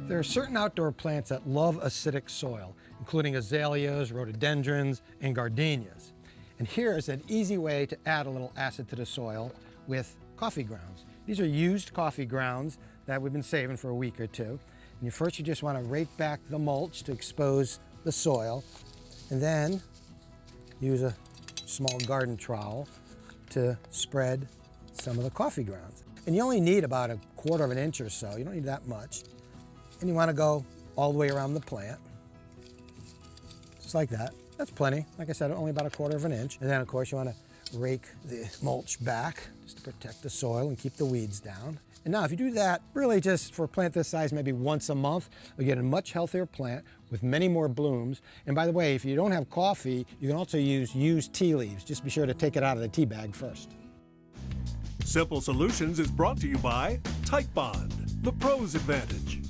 There are certain outdoor plants that love acidic soil, including azaleas, rhododendrons, and gardenias. And here is an easy way to add a little acid to the soil with coffee grounds. These are used coffee grounds that we've been saving for a week or two. And first you just want to rake back the mulch to expose the soil, and then use a small garden trowel to spread some of the coffee grounds. And you only need about 1/4 of an inch or so. You don't need that much. And you want to go all the way around the plant, just like that. That's plenty. Like I said, only about 1/4 of an inch. And then, of course, you want to rake the mulch back just to protect the soil and keep the weeds down. And now, if you do that, really just for a plant this size, maybe once a month, you'll get a much healthier plant with many more blooms. And by the way, if you don't have coffee, you can also use used tea leaves. Just be sure to take it out of the tea bag first. Simple Solutions is brought to you by Type Bond, the pro's advantage.